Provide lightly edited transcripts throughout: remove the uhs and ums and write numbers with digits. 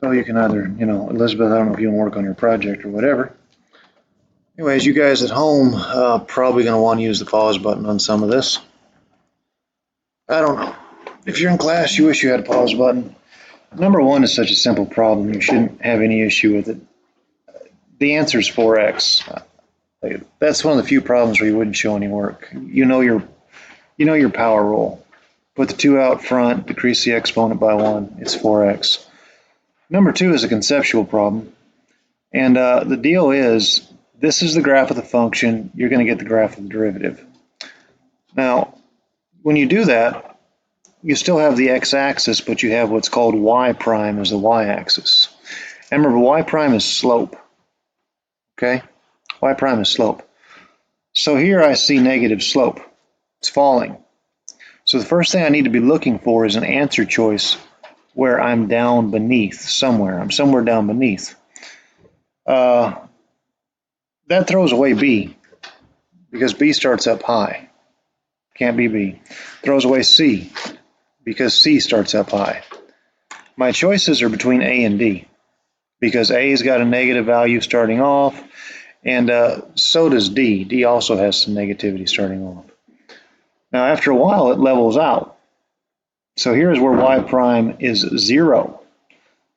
So you can either, Elizabeth, I don't know if you want to work on your project or whatever. Anyways, you guys at home probably going to want to use the pause button on some of this. I don't know. If you're in class, you wish you had a pause button. Number one is such a simple problem, you shouldn't have any issue with it. The answer is 4x. That's one of the few problems where you wouldn't show any work. You know your power rule. Put the 2 out front, decrease the exponent by 1. It's 4x. Number 2 is a conceptual problem. And the deal is, this is the graph of the function. You're going to get the graph of the derivative. Now, when you do that, you still have the x-axis, but you have what's called y prime as the y-axis. And remember, y prime is slope. Okay? Y prime is slope. So here I see negative slope. It's falling. So the first thing I need to be looking for is an answer choice where I'm down beneath somewhere. I'm somewhere down beneath. That throws away B, because B starts up high. Can't be B. Throws away C, because C starts up high. My choices are between A and D, because A's got a negative value starting off, and so does D. D also has some negativity starting off. Now, after a while, it levels out. So here's where y prime is 0.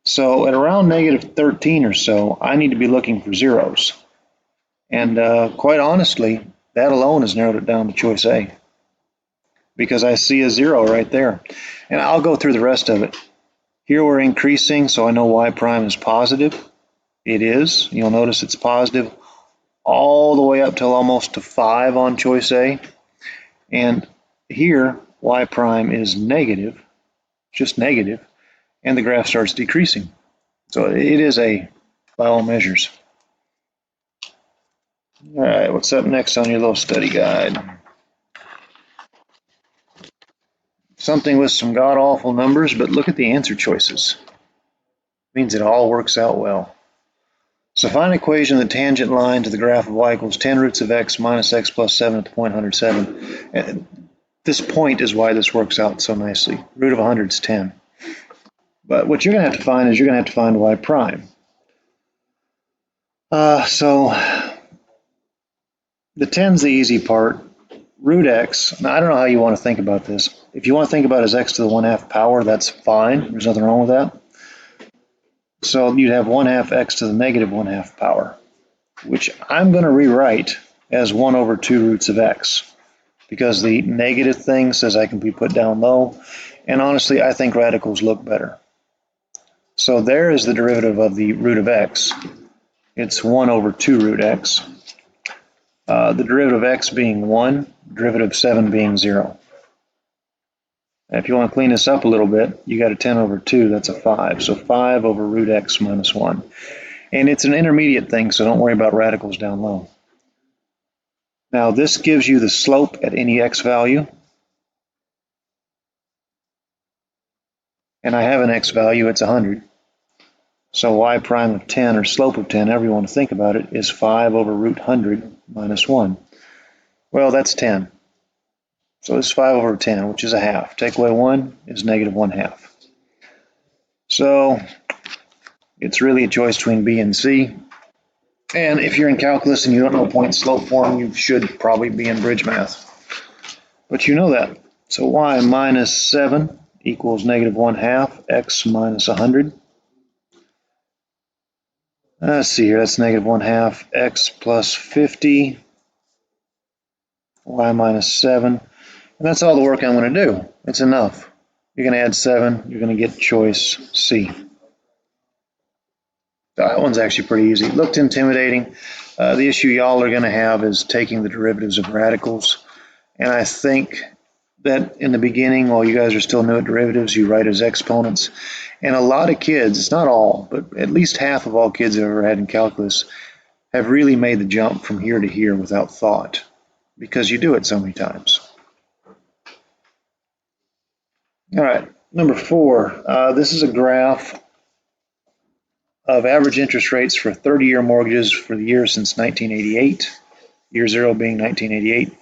So at around negative 13 or so, I need to be looking for zeros. And quite honestly, that alone has narrowed it down to choice A, because I see a 0 right there. And I'll go through the rest of it. Here we're increasing, so I know y prime is positive. It is. You'll notice it's positive all the way up till almost to 5 on choice A. And here, y prime is negative, just negative, and the graph starts decreasing. So it is A by all measures. All right, what's up next on your little study guide? Something with some god-awful numbers, but look at the answer choices. It means it all works out well. So find an equation of the tangent line to the graph of y equals 10 roots of x minus x plus 7 at the point 107. And this point is why this works out so nicely. Root of 100 is 10. But what you're going to have to find is you're going to have to find y prime. So the 10's the easy part. Root x, now I don't know how you want to think about this. If you want to think about it as x to the 1/2 power, that's fine. There's nothing wrong with that. So you'd have 1/2 x to the negative 1/2 power, which I'm going to rewrite as 1 over 2 roots of x, because the negative thing says I can be put down low, and honestly, I think radicals look better. So there is the derivative of the root of x. It's 1 over 2 root x. The derivative of x being 1, derivative of 7 being 0. If you want to clean this up a little bit, you got a 10 over 2, that's a 5. So 5 over root x minus 1. And it's an intermediate thing, so don't worry about radicals down low. Now this gives you the slope at any x value. And I have an x value, it's 100. So y prime of 10, or slope of 10, however you want to think about it, is 5 over root 100 minus 1. Well, that's 10. So this is 5 over 10, which is a half. Take away 1 is negative 1/2. So it's really a choice between B and C. And if you're in calculus and you don't know point slope form, you should probably be in bridge math. But you know that. So y minus 7 equals negative 1/2 x minus 100. Let's see here, that's negative 1/2 x plus 50, y minus 7. And that's all the work I'm going to do. It's enough. You're going to add 7. You're going to get choice C. That one's actually pretty easy. It looked intimidating. The issue y'all are going to have is taking the derivatives of radicals. And I think that in the beginning, while you guys are still new at derivatives, you write as exponents. And a lot of kids, it's not all, but at least half of all kids I've ever had in calculus have really made the jump from here to here without thought, because you do it so many times. All right, number 4. This is a graph of average interest rates for 30-year mortgages for the year since 1988, year 0 being 1988.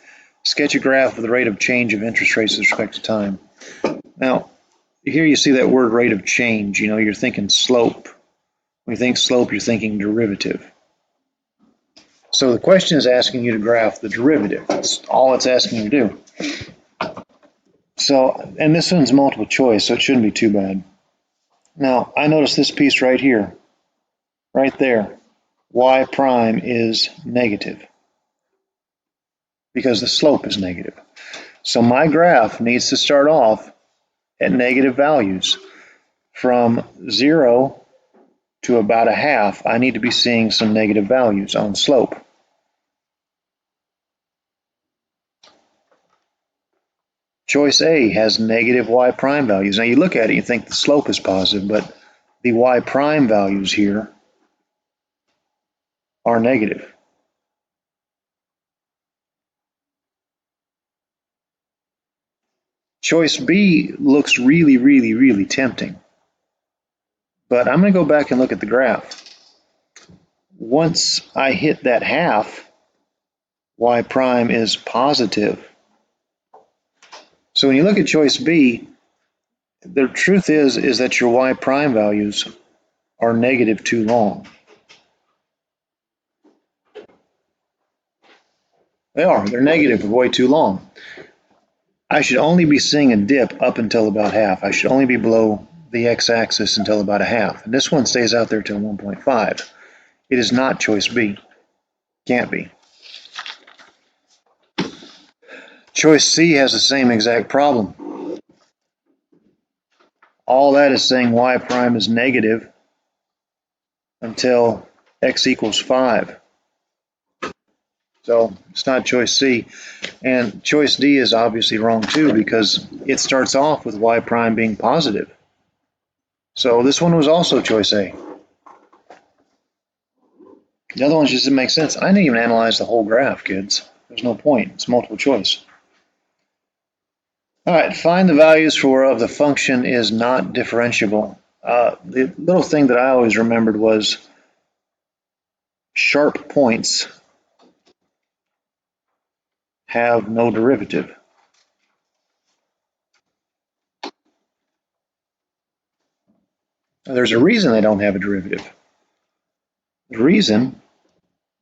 Sketch a graph of the rate of change of interest rates with respect to time. Now, here you see that word rate of change. You know, you're thinking slope. When you think slope, you're thinking derivative. So the question is asking you to graph the derivative. That's all it's asking you to do. So, and this one's multiple choice, so it shouldn't be too bad. Now, I notice this piece right here, right there, y prime is negative because the slope is negative. So my graph needs to start off at negative values. From 0 to about a half, I need to be seeing some negative values on slope. Choice A has negative y prime values. Now you look at it, you think the slope is positive, but the y prime values here are negative. Choice B looks really, really, really tempting. But I'm going to go back and look at the graph. Once I hit that half, y prime is positive. So when you look at choice B, the truth is that your y prime values are negative too long. They're negative for way too long. I should only be seeing a dip up until about half. I should only be below the x-axis until about a half. And this one stays out there till 1.5. It is not choice B. Can't be. Choice C has the same exact problem. All that is saying y prime is negative until x equals 5. So it's not choice C. And choice D is obviously wrong too because it starts off with y prime being positive. So this one was also choice A. The other ones just didn't make sense. I didn't even analyze the whole graph, kids. There's no point. It's multiple choice. All right, find the values for of the function is not differentiable. The little thing that I always remembered was sharp points have no derivative. There's a reason they don't have a derivative. The reason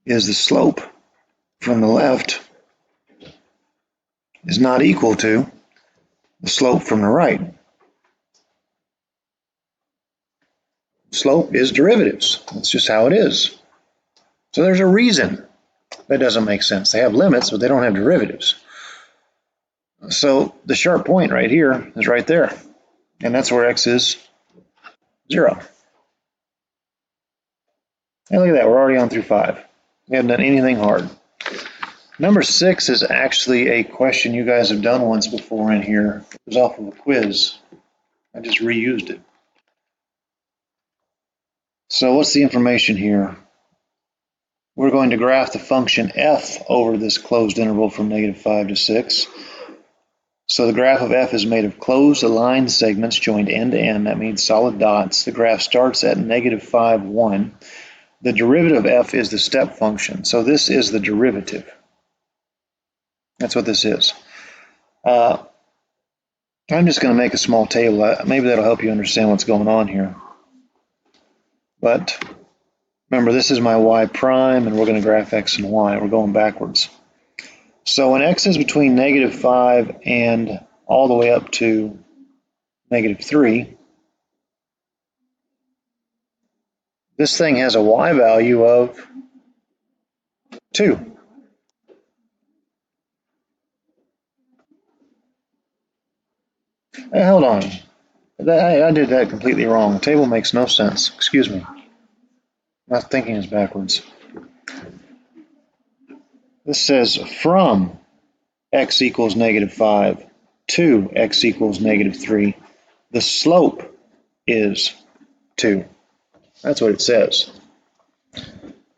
is the slope from the left is not equal to the slope from the right. Slope is derivatives. That's just how it is. So there's a reason that doesn't make sense. They have limits, but they don't have derivatives. So the sharp point right here is right there. And that's where x is 0. Hey, look at that. We're already on through 5. We haven't done anything hard. Number 6 is actually a question you guys have done once before in here. It was off of a quiz. I just reused it. So what's the information here? We're going to graph the function f over this closed interval from -5 to 6. So the graph of f is made of closed aligned segments joined end to end. That means solid dots. The graph starts at -5, 1. The derivative of f is the step function. So this is the derivative. That's what this is. I'm just going to make a small table. Maybe that'll help you understand what's going on here. But remember, this is my y prime, and we're going to graph x and y. We're going backwards. So when x is between -5 and all the way up to -3, this thing has a y value of 2. Hey, hold on. I did that completely wrong. The table makes no sense. Excuse me. My thinking is backwards. This says from x equals -5 to x equals -3. The slope is 2. That's what it says.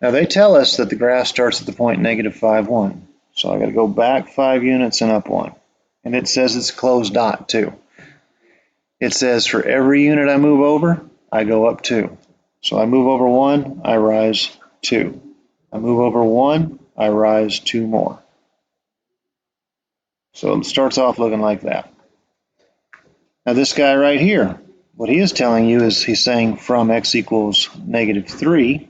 Now they tell us that the graph starts at the point -5, 1. So I got to go back 5 units and up 1. And it says it's a closed dot too. It says for every unit I move over, I go up 2. So I move over 1, I rise 2. I move over 1, I rise 2 more. So it starts off looking like that. Now this guy right here, what he is telling you is he's saying from x equals -3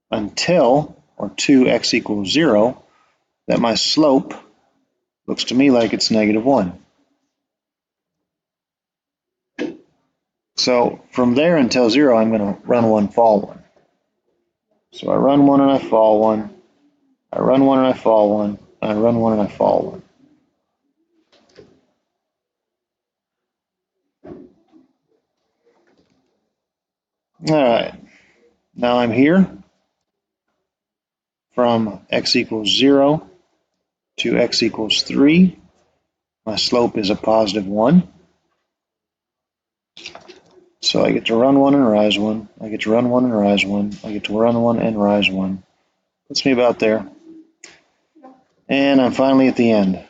until, or to x equals 0, that my slope looks to me like it's -1. So from there until 0, I'm going to run one, fall one. So I run one and I fall one. I run one and I fall one. I run one and I fall one. All right. Now I'm here from x equals 0 to x equals 3. My slope is a +1. So I get to run one and rise one. I get to run one and rise one. I get to run one and rise one. Puts me about there. And I'm finally at the end.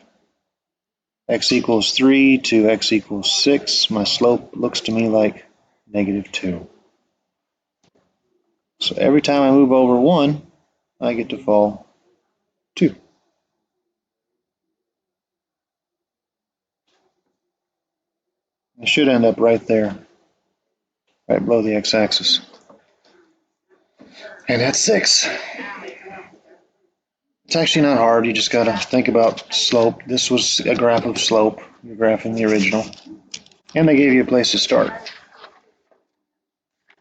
X equals 3 to x equals 6. My slope looks to me like -2. So every time I move over 1, I get to fall 2. I should end up right there, right below the x-axis. And that's 6. It's actually not hard. You just got to think about slope. This was a graph of slope. You're graphing the original. And they gave you a place to start.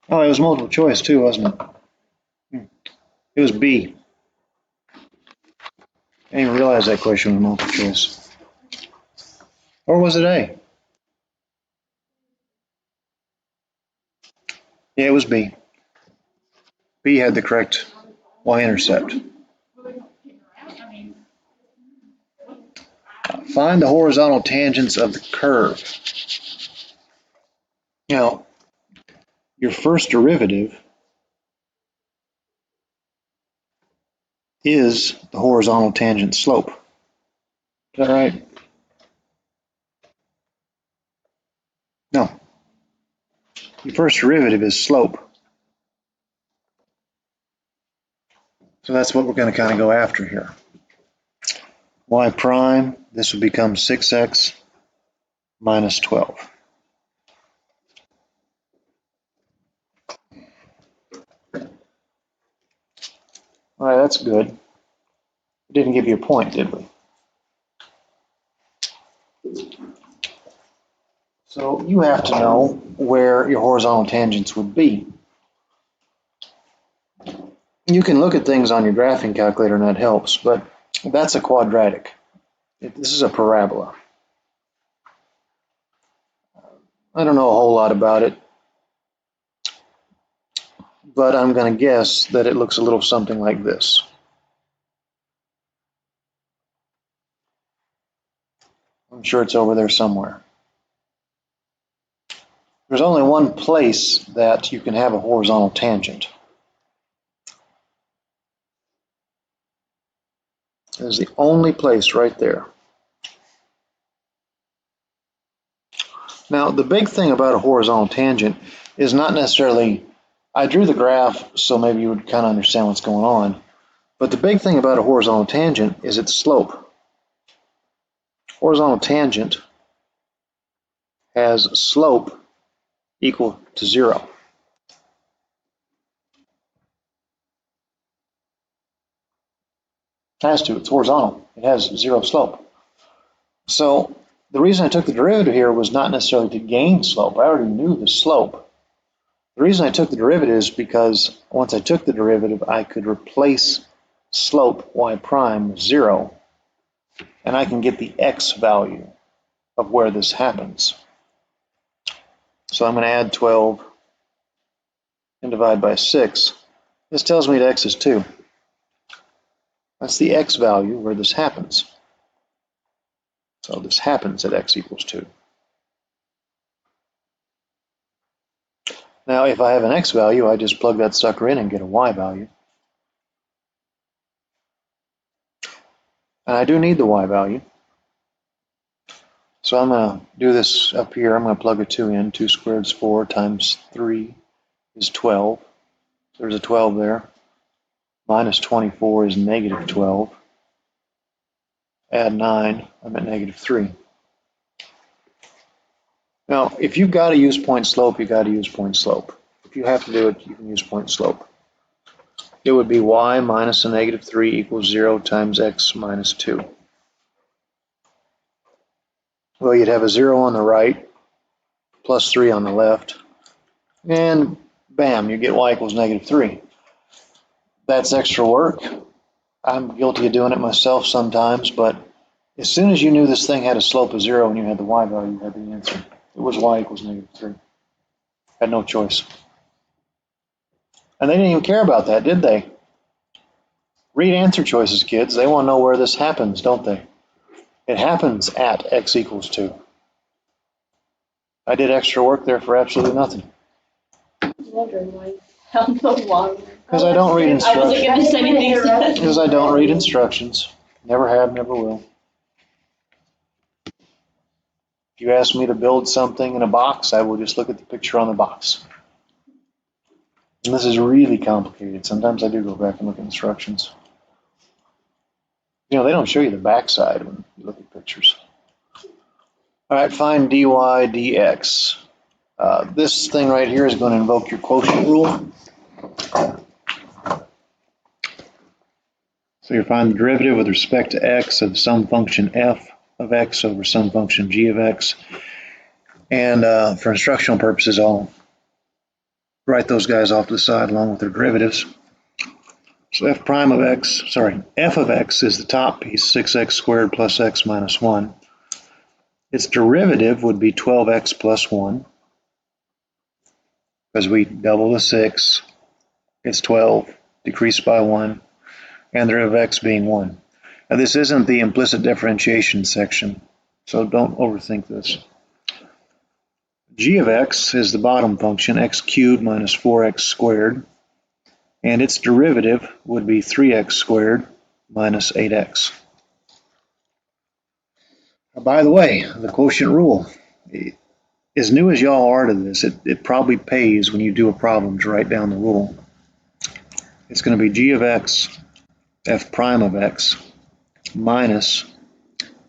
Oh, it was multiple choice too, wasn't it? It was B. I didn't even realize that question was multiple choice. Or was it A? Yeah, it was B. B had the correct y-intercept. Find the horizontal tangents of the curve. Now, your first derivative is the horizontal tangent slope. Is that right? No. Your first derivative is slope. So that's what we're going to kind of go after here. Y prime, this will become 6x minus 12. All right, that's good. It didn't give you a point, did we? So you have to know where your horizontal tangents would be. You can look at things on your graphing calculator and that helps, but that's a quadratic. This is a parabola. I don't know a whole lot about it, but I'm going to guess that it looks a little something like this. I'm sure it's over there somewhere. There's only one place that you can have a horizontal tangent. It's the only place right there. Now, the big thing about a horizontal tangent is not necessarily, I drew the graph so maybe you would kind of understand what's going on, but the big thing about a horizontal tangent is its slope. Horizontal tangent has slope equal to 0. It has to, it's horizontal. It has 0 slope. So the reason I took the derivative here was not necessarily to gain slope. I already knew the slope. The reason I took the derivative is because once I took the derivative, I could replace slope y prime with 0, and I can get the x value of where this happens. So I'm going to add 12 and divide by 6. This tells me that x is 2. That's the x value where this happens. So this happens at x equals 2. Now, if I have an x value, I just plug that sucker in and get a y value. And I do need the y value. So I'm going to do this up here. I'm going to plug a 2 in. 2 squared is 4 times 3 is 12. There's a 12 there. Minus 24 is negative 12. Add 9, I'm at negative 3. Now, if you've got to use point slope, you got to use point slope. If you have to do it, you can use point slope. It would be y minus a negative 3 equals 0 times x minus 2. Well, you'd have a 0 on the right, plus 3 on the left, and bam, you get y equals negative 3. That's extra work. I'm guilty of doing it myself sometimes, but as soon as you knew this thing had a slope of 0 and you had the y value, you had the answer. It was y equals negative 3. Had no choice. And they didn't even care about that, did they? Read answer choices, kids. They want to know where this happens, don't they? It happens at x equals 2. I did extra work there for absolutely nothing. I'm wondering why. How long? Because I don't read instructions. I wasn't going to say anything. Because I don't read instructions. Never have, never will. If you ask me to build something in a box, I will just look at the picture on the box. And this is really complicated. Sometimes I do go back and look at instructions. You know, they don't show you the backside when you look at pictures. All right, find dy dx. This thing right here is going to invoke your quotient rule. So you find the derivative with respect to x of some function f of x over some function g of x. And for instructional purposes, I'll write those guys off to the side along with their derivatives. So f of x is the top piece, 6x squared plus x minus 1. Its derivative would be 12x plus 1, because we double the 6, it's 12, decreased by 1, and the derivative of x being 1. Now this isn't the implicit differentiation section, so don't overthink this. G of x is the bottom function, x cubed minus 4x squared, and its derivative would be 3x squared minus 8x. By the way, the quotient rule, as new as y'all are to this, it probably pays when you do a problem to write down the rule. It's going to be g of x, f prime of x, minus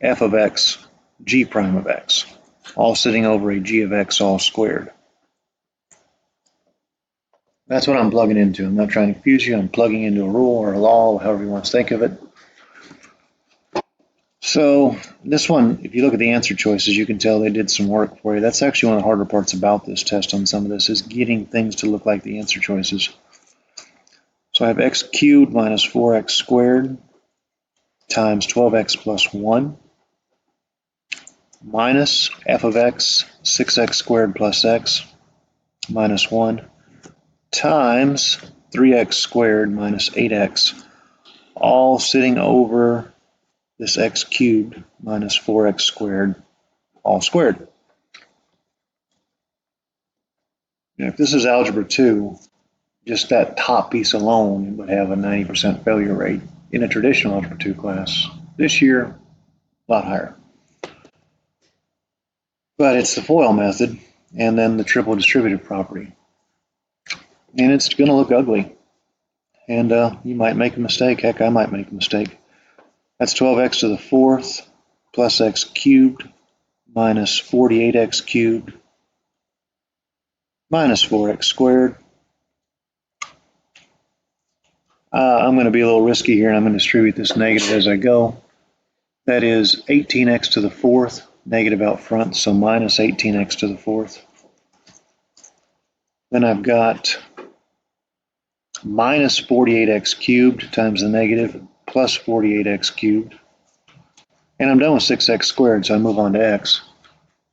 f of x, g prime of x, all sitting over a g of x all squared. That's what I'm plugging into. I'm not trying to confuse you. I'm plugging into a rule or a law, however you want to think of it. So this one, if you look at the answer choices, you can tell they did some work for you. That's actually one of the harder parts about this test on some of this, is getting things to look like the answer choices. So I have x cubed minus 4x squared times 12x plus 1 minus f of x, 6x squared plus x minus 1 times 3x squared minus 8x, all sitting over this x cubed minus 4x squared all squared. Now, if this is algebra 2, just that top piece alone would have a 90% failure rate in a traditional algebra 2 class. This year, a lot higher. But it's the FOIL method and then the triple distributive property. And it's going to look ugly. And you might make a mistake. Heck, I might make a mistake. That's 12x to the fourth plus x cubed minus 48x cubed minus 4x squared. I'm going to be a little risky here, and I'm going to distribute this negative as I go. That is 18x to the fourth, negative out front, so minus 18x to the fourth. Then I've got minus 48x cubed times the negative plus 48x cubed. And I'm done with 6x squared, so I move on to x.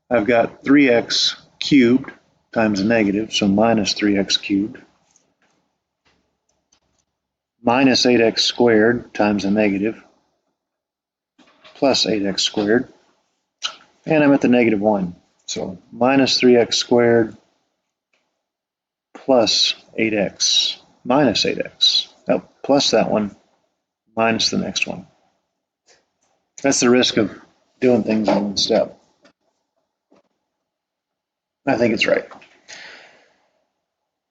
I've got 3x cubed times the negative, so minus 3x cubed. Minus 8x squared times the negative plus 8x squared. And I'm at the negative 1. So minus 3x squared plus 8x minus 8x. Oh, plus that one minus the next one. That's the risk of doing things in one step. I think it's right.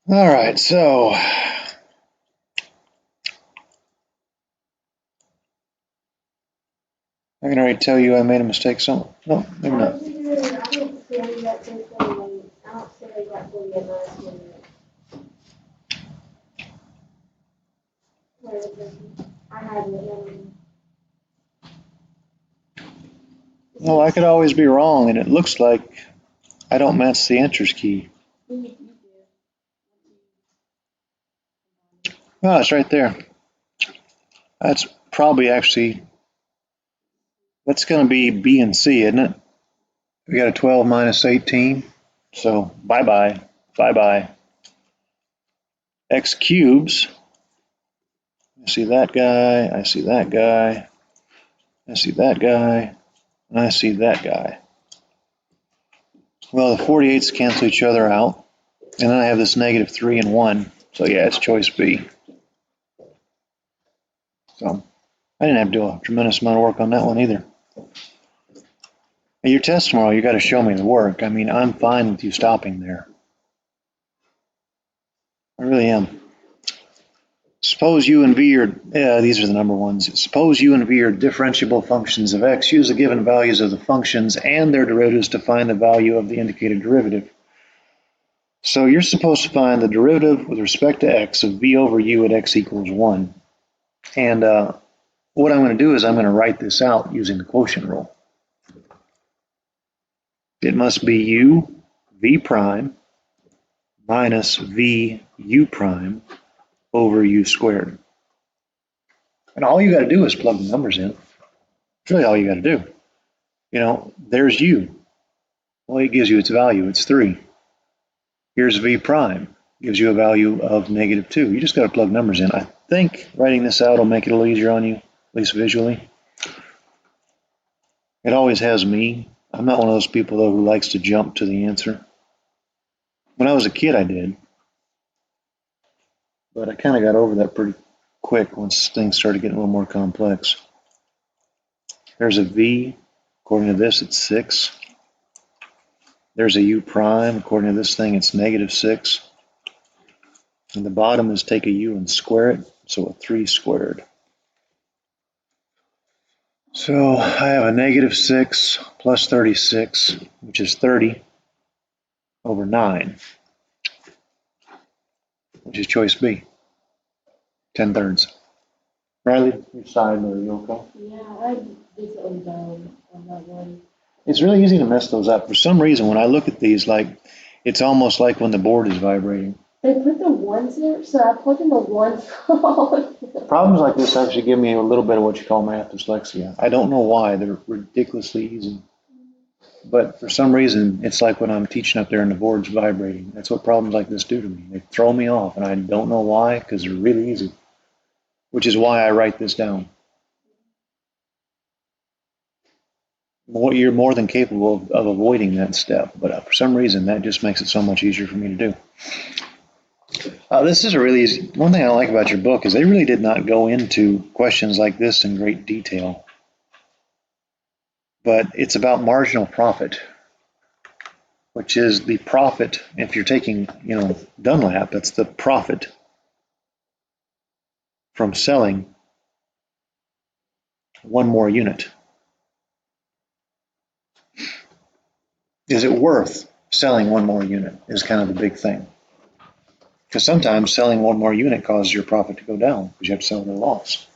All right, so I can already tell you I made a mistake somewhere. No, maybe not. Yeah, we got 10:28. I don't say they got 48 minus 28. Where is it? I have it in. Well, I could always be wrong, and it looks like I don't match the enters key. You do. Oh, it's right there. That's probably actually, that's going to be B and C, isn't it? We got a 12 minus 18. So bye-bye, bye-bye. X cubes. I see that guy, I see that guy, I see that guy, and I see that guy. Well, the 48s cancel each other out. And then I have this negative 3 and 1. So yeah, it's choice B. So I didn't have to do a tremendous amount of work on that one either. At your test tomorrow, you got to show me the work. I mean, I'm fine with you stopping there. I really am. Suppose u and v are, these are the number ones. Suppose u and v are differentiable functions of x. Use the given values of the functions and their derivatives to find the value of the indicated derivative. So you're supposed to find the derivative with respect to x of v over u at x equals 1. And what I'm going to do is I'm going to write this out using the quotient rule. It must be u v prime minus v u prime over u squared. And all you got to do is plug the numbers in. It's really all you got to do. You know, there's u. Well, it gives you its value. It's 3. Here's v prime. Gives you a value of negative 2. You just got to plug numbers in. I think writing this out will make it a little easier on you, at least visually. It always has me. I'm not one of those people, though, who likes to jump to the answer. When I was a kid, I did. But I kind of got over that pretty quick once things started getting a little more complex. There's a v. According to this, it's 6. There's a u prime. According to this thing, it's negative 6. And the bottom is take a u and square it, so a 3 squared. So I have a negative 6 plus 36, which is 30 over 9, which is choice B, 10/3. Riley, your side, are you okay? Yeah, I decently down on that one. It's really easy to mess those up. For some reason, when I look at these, like, it's almost like when the board is vibrating. They put the ones there, so I plugged in the ones. Problems like this actually give me a little bit of what you call math dyslexia. I don't know why. They're ridiculously easy. But for some reason, it's like when I'm teaching up there and the board's vibrating. That's what problems like this do to me. They throw me off, and I don't know why, because they're really easy, which is why I write this down. You're more than capable of avoiding that step, but for some reason, that just makes it so much easier for me to do. This is a really easy. One thing I like about your book is they really did not go into questions like this in great detail. But it's about marginal profit, which is the profit. If you're taking, Dunlap, that's the profit from selling one more unit. Is it worth selling one more unit is kind of the big thing. Because sometimes selling one more unit causes your profit to go down because you have to sell at a loss.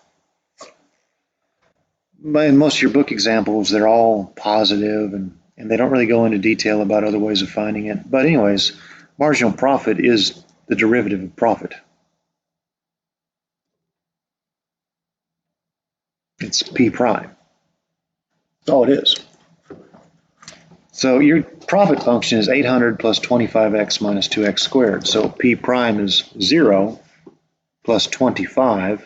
But in most of your book examples, they're all positive and they don't really go into detail about other ways of finding it. But anyways, marginal profit is the derivative of profit. It's P prime. That's all it is. So your profit function is 800 plus 25x minus 2x squared. So P prime is 0 plus 25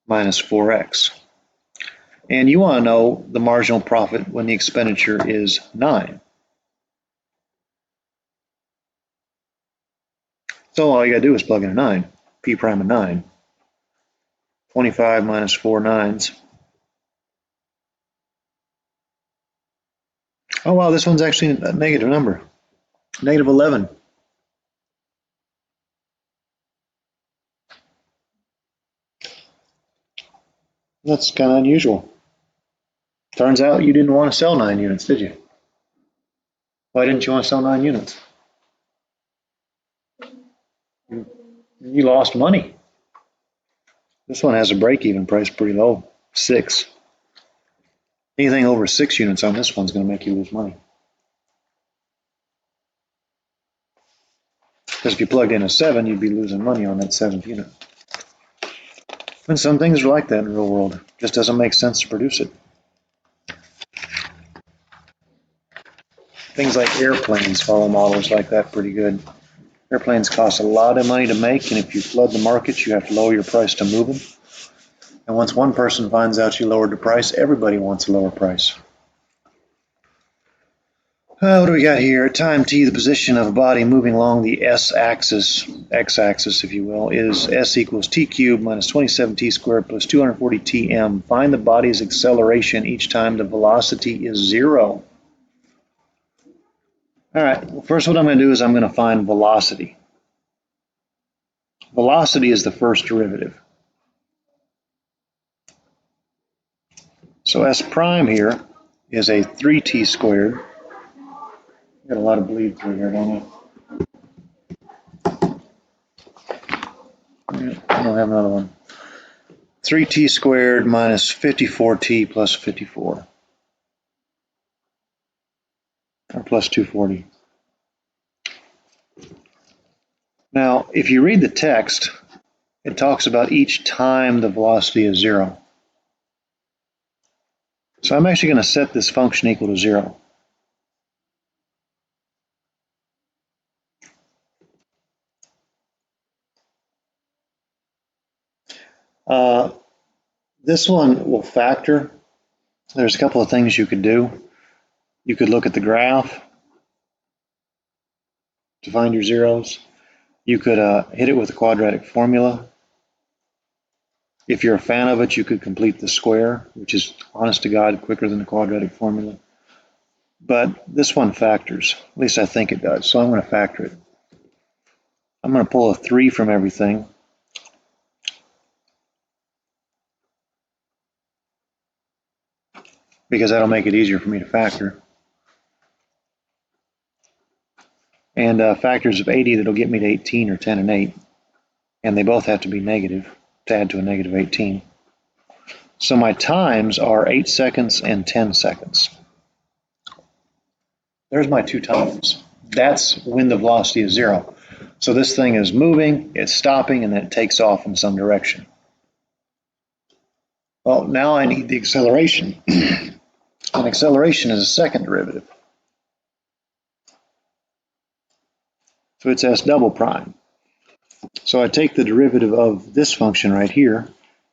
minus 4x. And you want to know the marginal profit when the expenditure is 9. So all you got to do is plug in a 9, P prime of 9. 25 minus 4 nines. Oh, wow, this one's actually a negative number. Negative 11. That's kind of unusual. Turns out you didn't want to sell 9 units, did you? Why didn't you want to sell 9 units? You lost money. This one has a break-even price pretty low, 6. Anything over 6 units on this one's going to make you lose money. Because if you plugged in a 7, you'd be losing money on that 7th unit. And some things are like that in the real world. It just doesn't make sense to produce it. Things like airplanes follow models like that pretty good. Airplanes cost a lot of money to make, and if you flood the markets, you have to lower your price to move them. And once one person finds out you lowered the price, everybody wants a lower price. What do we got here? At time t, the position of a body moving along the s-axis, x-axis if you will, is s equals t cubed minus 27t squared plus 240 tm. Find the body's acceleration each time the velocity is 0. All right, well, first what I'm going to do is I'm going to find velocity. Velocity is the first derivative. So s prime here is a 3t squared. Got a lot of bleed through here, don't I? I don't have another one. 3t squared minus 54t plus 54. Or plus 240. Now, if you read the text, it talks about each time the velocity is 0. So I'm actually going to set this function equal to 0. This one will factor. There's a couple of things you could do. You could look at the graph to find your zeros. You could hit it with a quadratic formula. If you're a fan of it, you could complete the square, which is, honest to God, quicker than the quadratic formula. But this one factors. At least I think it does. So I'm going to factor it. I'm going to pull a 3 from everything. Because that'll make it easier for me to factor. And factors of 80 that'll get me to 18 or 10 and 8. And they both have to be negative to add to a negative 18. So my times are 8 seconds and 10 seconds. There's my 2 times. That's when the velocity is 0. So this thing is moving, it's stopping, and then it takes off in some direction. Well, now I need the acceleration. And acceleration is a second derivative. So it's s double prime. So I take the derivative of this function right here,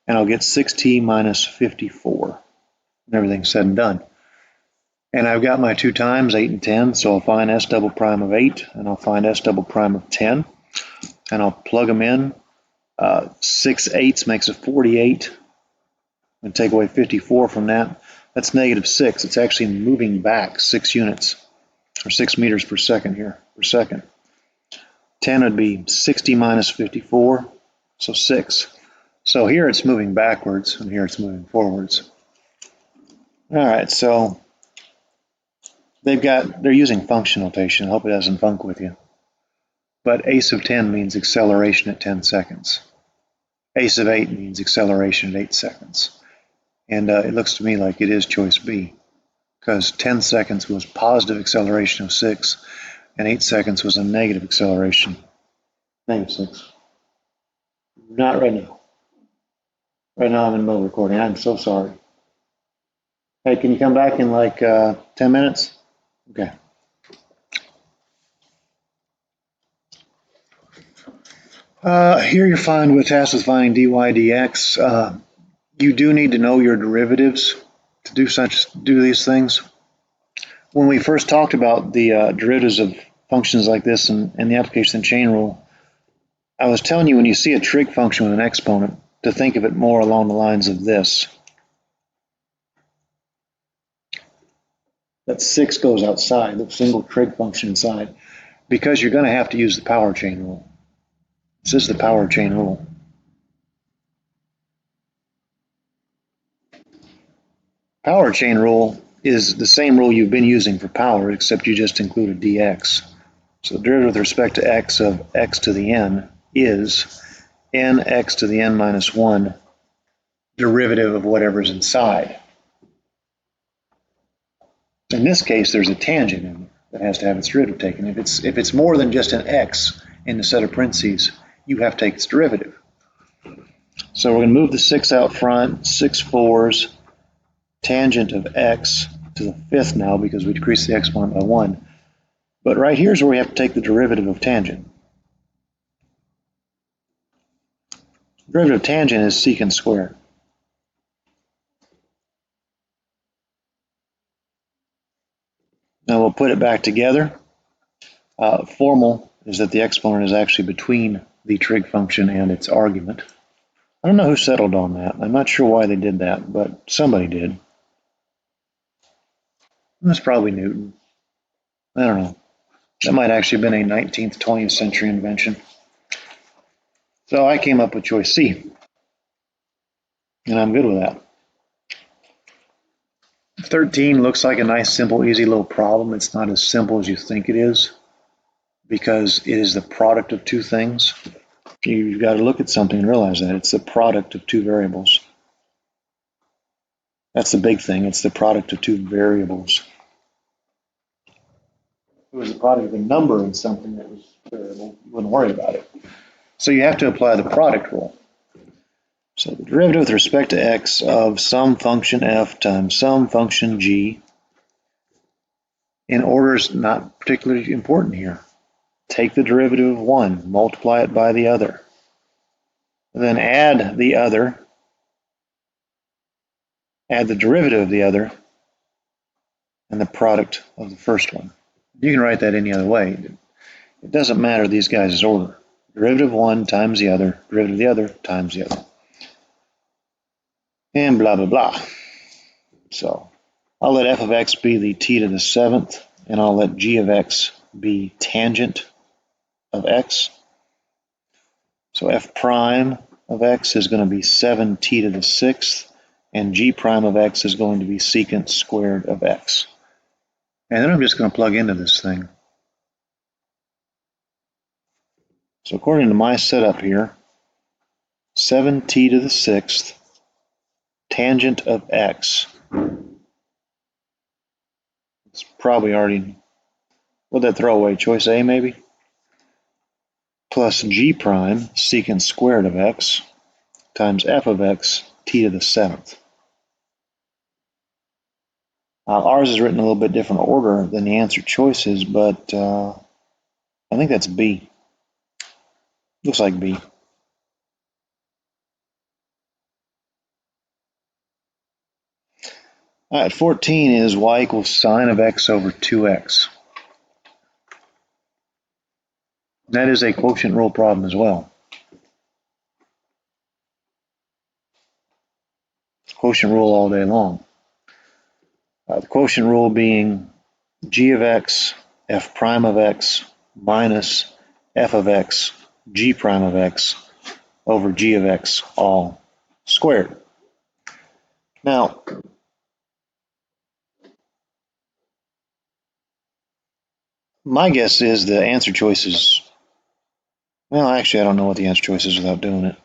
and I'll get 6t minus 54. And everything's said and done. And I've got my 2 times, 8 and 10, so I'll find s double prime of 8, and I'll find s double prime of 10, and I'll plug them in. 6 eighths makes it 48, and take away 54 from that. That's negative 6. It's actually moving back 6 units, or 6 meters per second here, per second. 10 would be 60 minus 54, so 6. So here it's moving backwards, and here it's moving forwards. All right, so they're using function notation. I hope it doesn't funk with you. But ace of 10 means acceleration at 10 seconds. Ace of 8 means acceleration at 8 seconds. And it looks to me like it is choice B, because 10 seconds was positive acceleration of 6, and 8 seconds was a negative acceleration. Negative 6. Not right now. Right now I'm in the middle of recording. I'm so sorry. Hey, can you come back in like 10 minutes? Okay. Here you're fine with tasked with finding dy dx. You do need to know your derivatives to do these things. When we first talked about the derivatives of functions like this and the application of the chain rule, I was telling you when you see a trig function with an exponent to think of it more along the lines of this. That 6 goes outside, the single trig function inside, because you're going to have to use the power chain rule. This is the power chain rule. Power chain rule is the same rule you've been using for power, except you just included dx. So the derivative with respect to x of x to the n is nx to the n minus 1 derivative of whatever's inside. In this case, there's a tangent in there that has to have its derivative taken. If it's more than just an x in the set of parentheses, you have to take its derivative. So we're going to move the 6 out front, 6 fours, tangent of x to the fifth now because we decreased the exponent by 1. But right here's where we have to take the derivative of tangent. The derivative of tangent is secant squared. Now we'll put it back together. Formal is that the exponent is actually between the trig function and its argument. I don't know who settled on that. I'm not sure why they did that, but somebody did. That's probably Newton. I don't know. That might actually have been a 19th, 20th century invention. So I came up with choice C, and I'm good with that. 13 looks like a nice, simple, easy little problem. It's not as simple as you think it is because it is the product of two things. You've got to look at something and realize that it's the product of two variables. That's the big thing. It's the product of two variables. If it was the product of a number and something that was variable, you wouldn't worry about it. So you have to apply the product rule. So the derivative with respect to x of some function f times some function g, in order is not particularly important here. Take the derivative of one, multiply it by the other, then add the other, add the derivative of the other, and the product of the first one. You can write that any other way. It doesn't matter these guys' order. Derivative of one times the other, derivative of the other times the other. And blah, blah, blah. So I'll let f of x be the t to the seventh, and I'll let g of x be tangent of x. So f prime of x is going to be 7t to the sixth, and g prime of x is going to be secant squared of x. And then I'm just going to plug into this thing. So according to my setup here, 7t to the sixth, tangent of x. It's probably already, what'd that throw away? Choice A maybe? Plus g prime, secant squared of x, times f of x, t to the seventh. Ours is written a little bit different order than the answer choices, but I think that's B. Looks like B. All right, 14 is y equals sine of x over 2x. That is a quotient rule problem as well. Quotient rule all day long. The quotient rule being g of x, f prime of x, minus f of x, g prime of x, over g of x, all squared. Now, my guess is the answer choices, well, actually, I don't know what the answer choice is without doing it.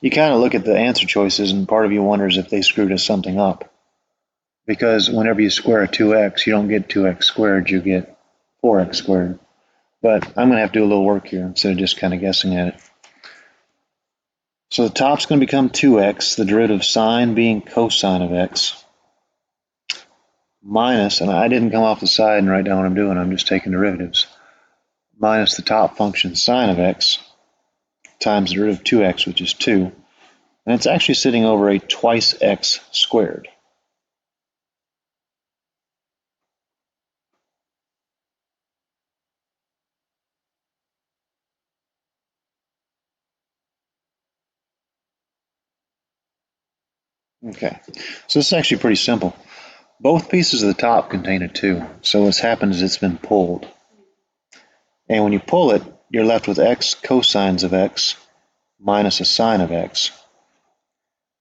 You kind of look at the answer choices, and part of you wonders if they screwed us something up. Because whenever you square a 2x, you don't get 2x squared, you get 4x squared. But I'm going to have to do a little work here instead of just kind of guessing at it. So the top's going to become 2x, the derivative of sine being cosine of x, minus, and I didn't come off the side and write down what I'm doing, I'm just taking derivatives, minus the top function sine of x times the derivative of 2x, which is 2. And it's actually sitting over a twice x squared. Okay, so this is actually pretty simple. Both pieces of the top contain a 2, so what's happened is it's been pulled. And when you pull it, you're left with x cosines of x minus a sine of x.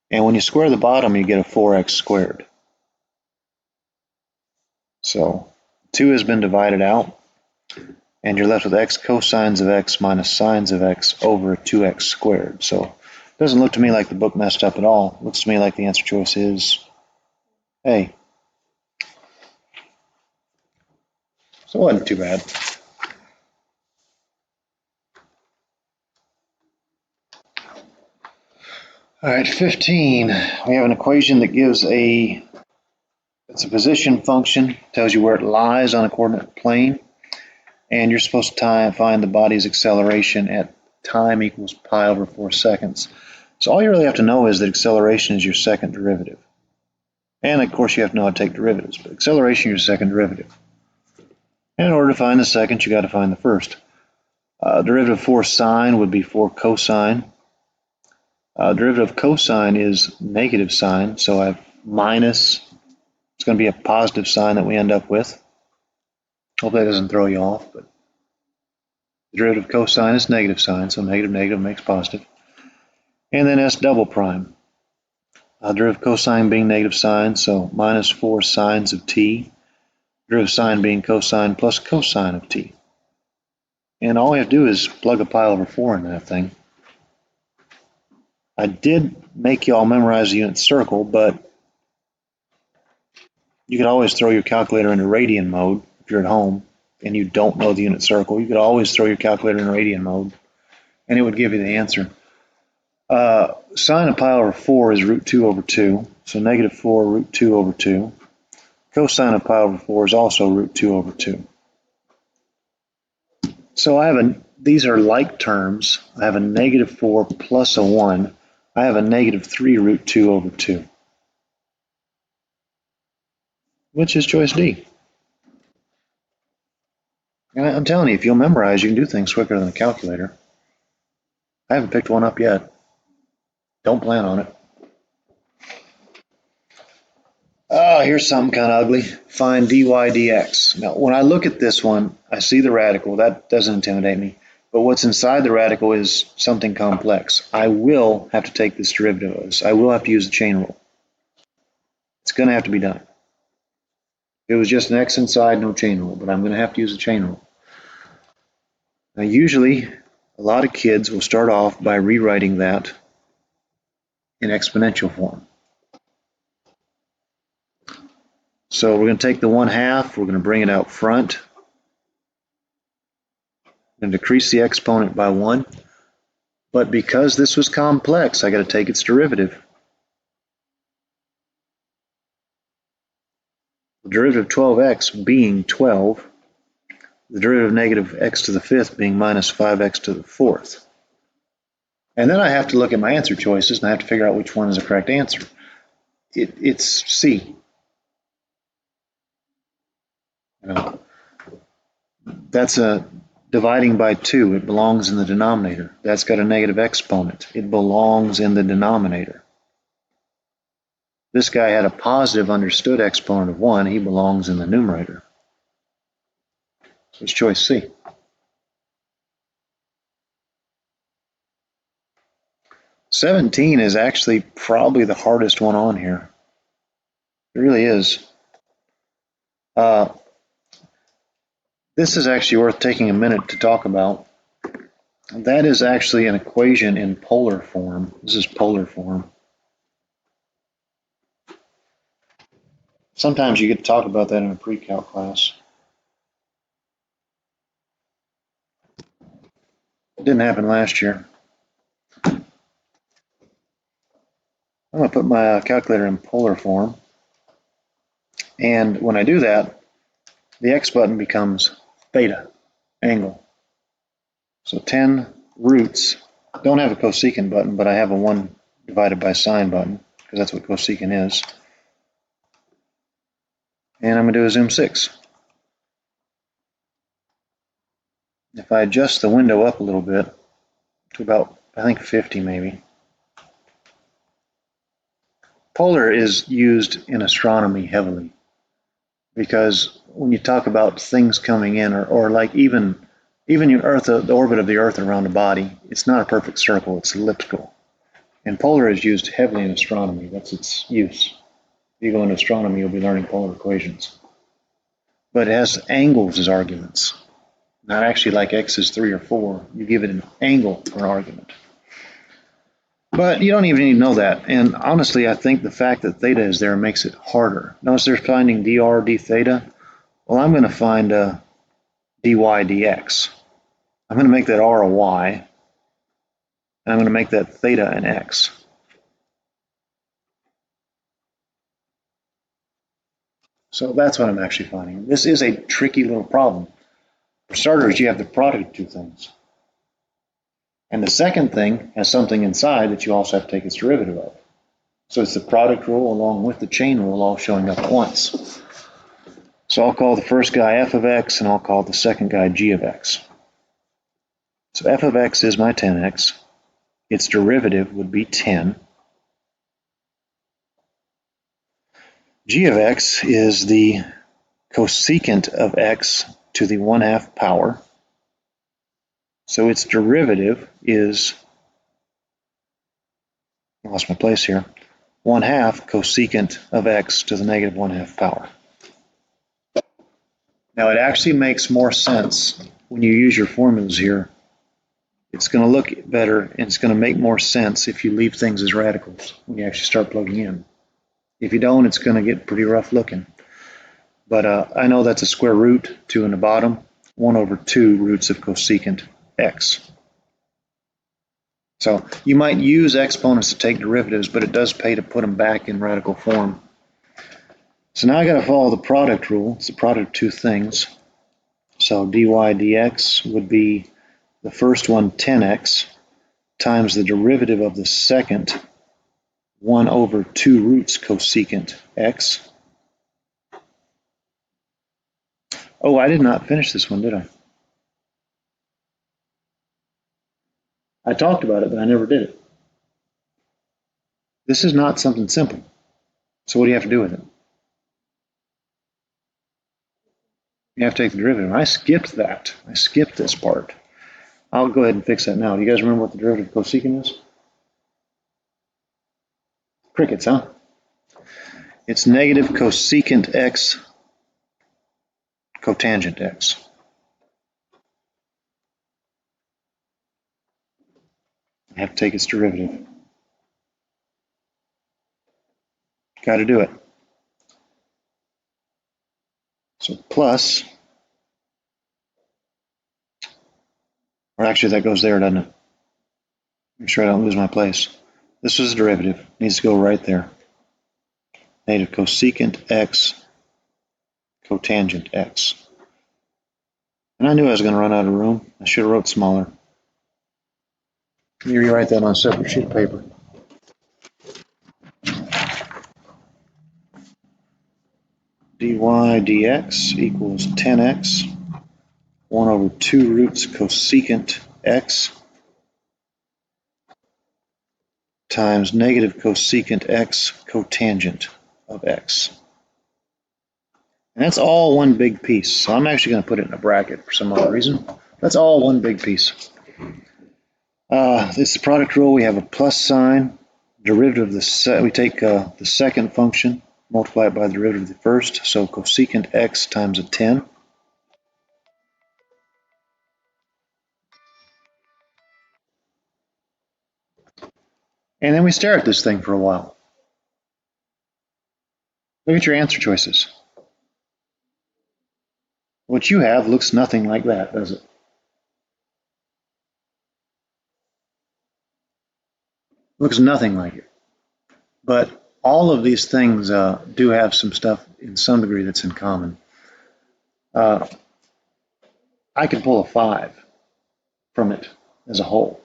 And when you square the bottom, you get a 4x squared. So 2 has been divided out, and you're left with x cosines of x minus sines of x over 2x squared. So it doesn't look to me like the book messed up at all. It looks to me like the answer choice is A. So it wasn't too bad. All right, 15. We have an equation that gives it's a position function, tells you where it lies on a coordinate plane, and you're supposed to find the body's acceleration at time equals pi over 4 seconds. So all you really have to know is that acceleration is your second derivative. And of course you have to know how to take derivatives, but acceleration is your second derivative. And in order to find the second, you got to find the first. Derivative of 4 sine would be 4 cosine. Derivative of cosine is negative sine, so I have minus. It's going to be a positive sign that we end up with. Hope that doesn't throw you off, but the derivative of cosine is negative sine, so negative negative makes positive. And then s double prime. Derivative of cosine being negative sine, so minus 4 sines of t. Derivative of sine being cosine plus cosine of t. And all we have to do is plug a pi over 4 in that thing. I did make y'all memorize the unit circle, but you could always throw your calculator into radian mode if you're at home and you don't know the unit circle. You could always throw your calculator in radian mode and it would give you the answer. Sine of pi over 4 is root 2 over 2, so negative 4 root 2 over 2. Cosine of pi over 4 is also root 2 over 2. So these are like terms. I have a negative 4 plus a 1. I have a negative 3 root 2 over 2. Which is choice D. And I'm telling you, if you'll memorize, you can do things quicker than a calculator. I haven't picked one up yet. Don't plan on it. Oh, here's something kind of ugly. Find dy dx. Now, when I look at this one, I see the radical. That doesn't intimidate me. But what's inside the radical is something complex. I will have to take this derivative of this. I will have to use the chain rule. It's going to have to be done. It was just an x inside, no chain rule, but I'm going to have to use the chain rule. Now, usually, a lot of kids will start off by rewriting that in exponential form. So we're going to take the 1/2, we're going to bring it out front. We're going to decrease the exponent by 1. But because this was complex, I got to take its derivative. The derivative of 12x being 12. The derivative of negative x to the 5th being minus 5x to the 4th. And then I have to look at my answer choices and I have to figure out which one is the correct answer. It's C. That's a dividing by 2. It belongs in the denominator. That's got a negative exponent. It belongs in the denominator. This guy had a positive understood exponent of 1. He belongs in the numerator. So it's choice C. 17 is actually probably the hardest one on here. It really is. This is actually worth taking a minute to talk about. That is actually an equation in polar form. This is polar form. Sometimes you get to talk about that in a pre-calc class. It didn't happen last year. I'm going to put my calculator in polar form. And when I do that, the X button becomes theta, angle. So 10 roots, don't have a cosecant button, but I have a 1 divided by sine button, because that's what cosecant is. And I'm going to do a zoom 6. If I adjust the window up a little bit to about, I think 50 maybe. Polar is used in astronomy heavily because when you talk about things coming in or like even your Earth, the orbit of the Earth around a body, it's not a perfect circle, it's elliptical. And polar is used heavily in astronomy. That's its use. If you go into astronomy, you'll be learning polar equations. but it has angles as arguments. Not actually like x is 3 or 4. You give it an angle for an argument. But you don't even need to know that. And honestly, I think the fact that theta is there makes it harder. Notice they're finding dr d theta. Well, I'm going to find dy dx. I'm going to make that r a y, and I'm going to make that theta an x. So that's what I'm actually finding. This is a tricky little problem. For starters, you have the product of two things. And the second thing has something inside that you also have to take its derivative of. So it's the product rule along with the chain rule all showing up at once. So I'll call the first guy f of x, and I'll call the second guy g of x. So f of x is my 10x. Its derivative would be 10. G of x is the cosecant of x to the 1/2 power. So its derivative is, I lost my place here, 1/2 cosecant of x to the negative 1/2 power. Now it actually makes more sense when you use your formulas here. It's going to look better and it's going to make more sense if you leave things as radicals when you actually start plugging in. If you don't, it's going to get pretty rough looking. But I know that's a square root, 2 in the bottom, 1/2 roots of cosecant x. So you might use exponents to take derivatives, but it does pay to put them back in radical form. So now I got to follow the product rule. It's the product of two things. So dy dx would be the first one 10x times the derivative of the second 1/2 roots cosecant x. Oh, I did not finish this one, did I? I talked about it, but I never did it. This is not something simple. So what do you have to do with it? You have to take the derivative. I skipped that. I skipped this part. I'll go ahead and fix that now. Do you guys remember what the derivative of cosecant is? Crickets, huh? It's negative cosecant x cotangent x. I have to take its derivative. Got to do it. So plus, or actually that goes there, doesn't it? Make sure I don't lose my place. This was the derivative. Needs to go right there. Negative cosecant x cotangent x. And I knew I was going to run out of room. I should have wrote smaller. Let me rewrite that on a separate sheet of paper. dy dx equals 10x, 1/2 roots cosecant x times negative cosecant x cotangent of x. And that's all one big piece. So I'm actually going to put it in a bracket for some other reason. That's all one big piece. This is the product rule. We have a plus sign. Derivative of the we take the second function, multiply it by the derivative of the first. So cosecant x times a 10. And then we stare at this thing for a while. Look at your answer choices. What you have looks nothing like that, does it? Looks nothing like it. But all of these things do have some stuff in some degree that's in common. I could pull a 5 from it as a whole.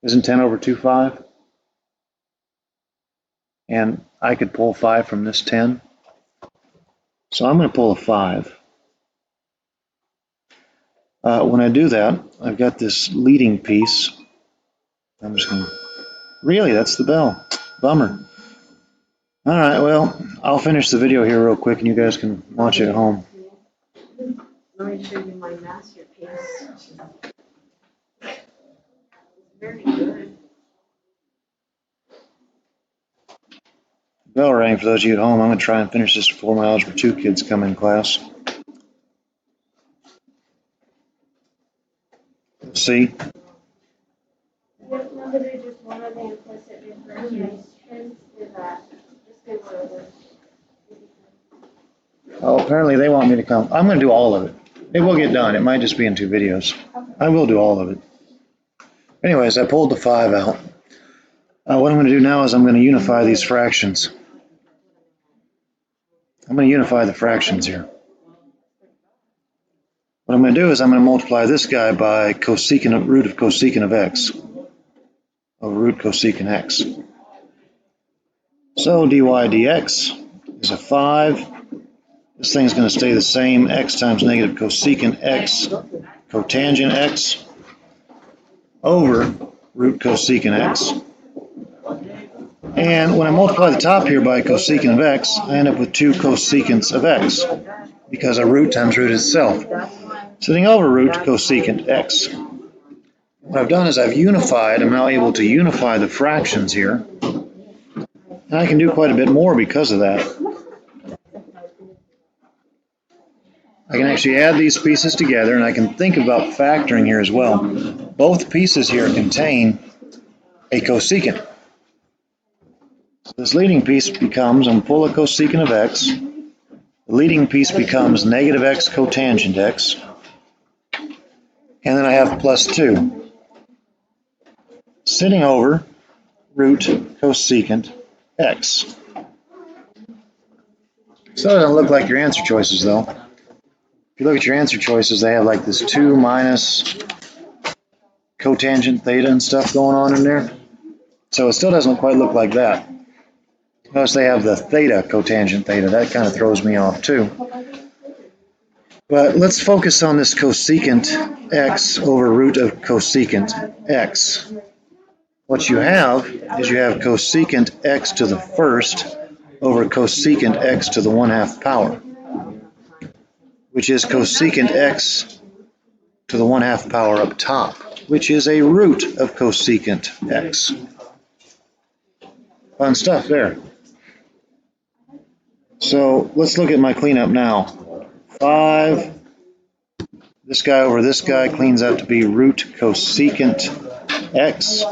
Isn't 10/2 5? And I could pull 5 from this 10. So I'm going to pull a 5. When I do that, I've got this leading piece. I'm just going to, really, that's the bell. Bummer. All right, well, I'll finish the video here real quick and you guys can watch it at home. Let me show you my masterpiece. Very good. Bell rang for those of you at home. I'm going to try and finish this before my Algebra 2 kids come in class. see. Remember, there's just one of the implicit differentiations is that just do whatever. Oh, apparently they want me to come. I'm going to do all of it. It will get done. It might just be in 2 videos. I will do all of it. Anyways, I pulled the 5 out. What I'm going to do now is I'm going to unify these fractions. I'm going to unify the fractions here. What I'm going to do is I'm going to multiply this guy by cosecant root of cosecant of x, over root cosecant x. So dy dx is a 5. This thing's going to stay the same, x times negative cosecant x, cotangent x, over root cosecant x. And when I multiply the top here by cosecant of x, I end up with 2 cosecants of x, because a root times root itself. Sitting over root cosecant x. What I've done is I've unified. I'm now able to unify the fractions here. And I can do quite a bit more because of that. I can actually add these pieces together, and I can think about factoring here as well. Both pieces here contain a cosecant. This leading piece becomes, I'm going to pull a cosecant of x. The leading piece becomes negative x cotangent x. And then I have plus 2. Sitting over root cosecant x. So it doesn't look like your answer choices, though. If you look at your answer choices, they have like this 2 minus cotangent theta and stuff going on in there. So it still doesn't quite look like that. Notice they have the theta cotangent theta. That kind of throws me off too. But let's focus on this cosecant x over root of cosecant x. What you have is you have cosecant x to the first over cosecant x to the 1/2 power, which is cosecant x to the 1/2 power up top, which is a root of cosecant x. Fun stuff there. So let's look at my cleanup now. 5, this guy over this guy cleans out to be root cosecant x.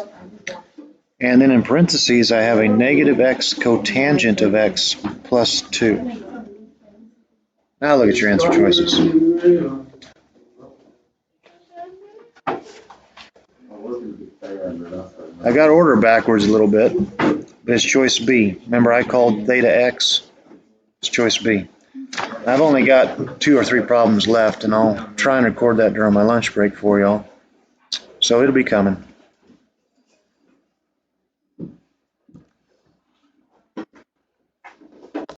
And then in parentheses, I have a negative x cotangent of x plus 2. Now look at your answer choices. I got order backwards a little bit, but it's choice B. Remember I called theta x? It's choice B. I've only got 2 or 3 problems left, and I'll try and record that during my lunch break for y'all. So it'll be coming.